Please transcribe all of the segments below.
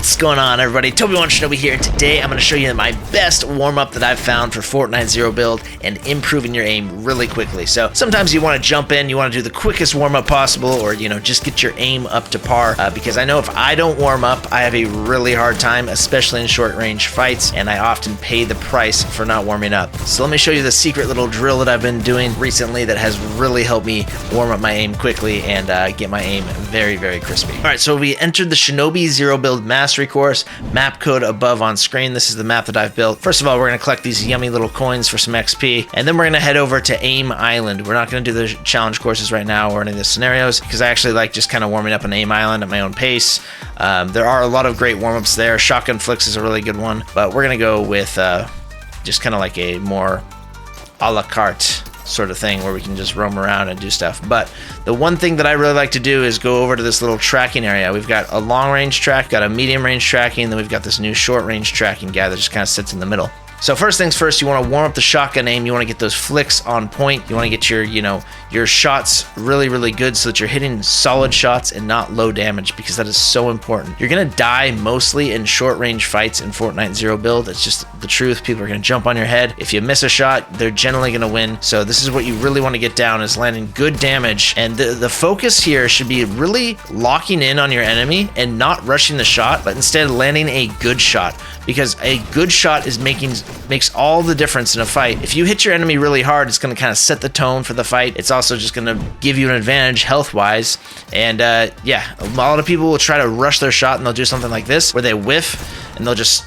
What's going on, everybody? Shinobi here. Today I'm going to show you my best warm-up that I've found for Fortnite Zero build and improving your aim really quickly. So sometimes you want to jump in, you want to do the quickest warm-up possible, or just get your aim up to par, because I know if I don't warm up, I have a really hard time, especially in short-range fights, and I often pay the price for not warming up. So let me show you the secret little drill that I've been doing recently that has really helped me warm up my aim quickly and get my aim very, very crispy. All right, so we entered the Shinobi Zero build mastery course, map code above on screen. This is the map that I've built. First of all, we're going to collect these yummy little coins for some XP, and then we're going to head over to Aim Island. We're not going to do the challenge courses right now or any of the scenarios because I actually like just kind of warming up on Aim Island at my own pace. There are a lot of great warm-ups there. Shotgun Flicks is a really good one, but we're going to go with just kind of like a more a la carte sort of thing where we can just roam around and do stuff. But the one thing that I really like to do is go over to this little tracking area. We've got a long range track, got a medium range tracking, and then we've got this new short range tracking guy that just kind of sits in the middle. So first things first, you want to warm up the shotgun aim. You want to get those flicks on point. You want to get your shots really, really good so that you're hitting solid shots and not low damage, because that is so important. You're going to die mostly in short range fights in Fortnite Zero build. It's just the truth. People are going to jump on your head. If you miss a shot, they're generally going to win. So this is what you really want to get down, is landing good damage. And the focus here should be really locking in on your enemy and not rushing the shot, but instead landing a good shot, because a good shot is makes all the difference in a fight. If you hit your enemy really hard, it's going to kind of set the tone for the fight. It's also just going to give you an advantage health-wise. And yeah, a lot of people will try to rush their shot and they'll do something like this where they whiff and they'll just,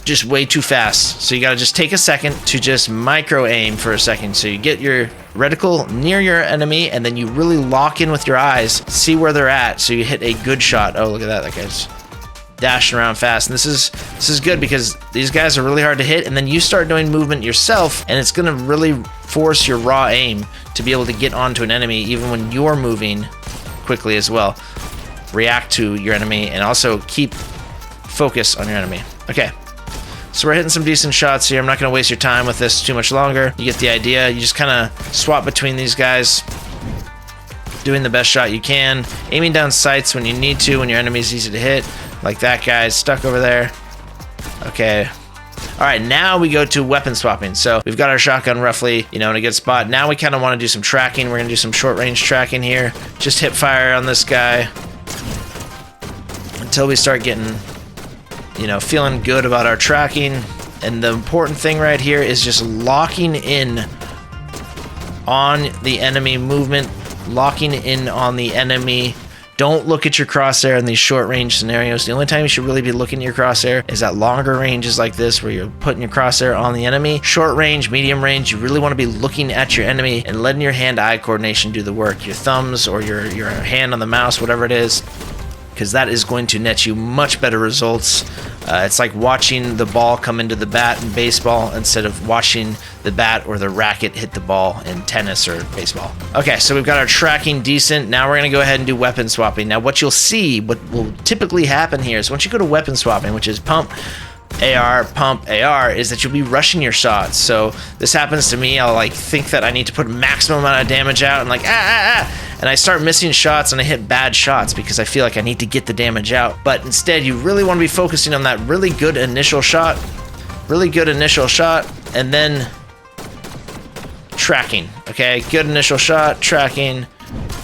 just way too fast. So you got to just take a second to just micro aim for a second. So you get your reticle near your enemy and then you really lock in with your eyes, see where they're at, so you hit a good shot. Oh, look at that. That guy's dashing around fast, and this is good because these guys are really hard to hit, and then you start doing movement yourself, and it's going to really force your raw aim to be able to get onto an enemy even when you're moving quickly as well. React to your enemy and also keep focus on your enemy. Okay, so we're hitting some decent shots here. I'm not going to waste your time with this too much longer. You get the idea. You just kind of swap between these guys, doing the best shot you can, aiming down sights when you need to, when your enemy's easy to hit, like that guy's stuck over there. Okay. All right, now we go to weapon swapping. So we've got our shotgun roughly, in a good spot. Now we kind of want to do some tracking. We're going to do some short range tracking here. Just hip fire on this guy until we start getting, feeling good about our tracking. And the important thing right here is just locking in on the enemy movement, locking in on the enemy. Don't look at your crosshair in these short range scenarios. The only time you should really be looking at your crosshair is at longer ranges like this, where you're putting your crosshair on the enemy. Short range, medium range, you really want to be looking at your enemy and letting your hand-eye coordination do the work. Your thumbs or your hand on the mouse, whatever it is, because that is going to net you much better results. It's like watching the ball come into the bat in baseball instead of watching the bat or the racket hit the ball in tennis or baseball. Okay, so we've got our tracking decent. Now we're going to go ahead and do weapon swapping. Now what you'll see, what will typically happen here is once you go to weapon swapping, which is pump AR, is that you'll be rushing your shots. So this happens to me. I'll think that I need to put maximum amount of damage out and and I start missing shots and I hit bad shots because I feel like I need to get the damage out. But instead, you really want to be focusing on that really good initial shot, and then tracking. Okay, good initial shot, tracking,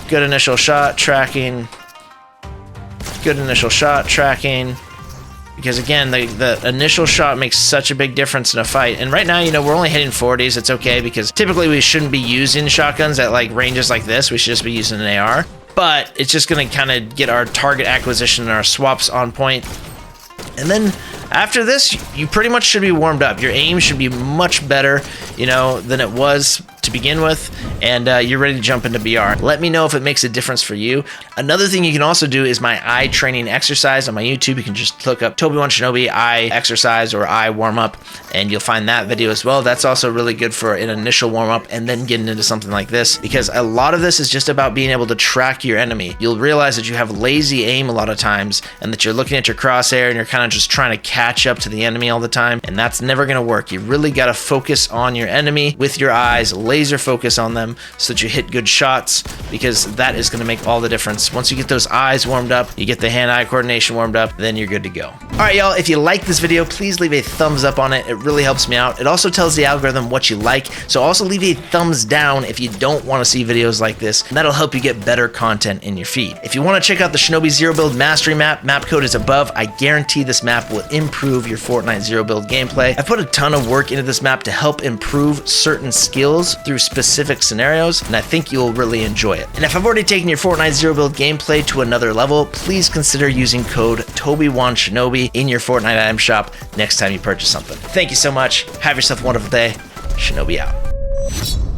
good initial shot, tracking, good initial shot, tracking. Because again, the initial shot makes such a big difference in a fight. And right now, we're only hitting 40s. It's okay because typically we shouldn't be using shotguns at ranges like this. We should just be using an AR. But it's just going to kind of get our target acquisition and our swaps on point. And then after this, you pretty much should be warmed up. Your aim should be much better, than it was to begin with, and you're ready to jump into BR. Let me know if it makes a difference for you. Another thing you can also do is my eye training exercise on my YouTube. You can just look up Shinobi eye exercise or eye warm up, and you'll find that video as well. That's also really good for an initial warm up and then getting into something like this, because a lot of this is just about being able to track your enemy. You'll realize that you have lazy aim a lot of times, and that you're looking at your crosshair and you're kind of just trying to catch up to the enemy all the time, and that's never going to work. You really got to focus on your enemy with your eyes, laser laser focus on them so that you hit good shots, because that is going to make all the difference. Once you get those eyes warmed up, you get the hand-eye coordination warmed up, then you're good to go. All right, y'all, if you like this video, please leave a thumbs up on it. It really helps me out. It also tells the algorithm what you like, so also leave a thumbs down if you don't want to see videos like this, and that'll help you get better content in your feed. If you want to check out the Shinobi Zero Build Mastery Map, map code is above. I guarantee this map will improve your Fortnite Zero Build gameplay. I've put a ton of work into this map to help improve certain skills through specific scenarios, and I think you'll really enjoy it. And if I've already taken your Fortnite Zero Build gameplay to another level, please consider using code TobyWanShinobi in your Fortnite item shop next time you purchase something. Thank you so much. Have yourself a wonderful day. Shinobi out.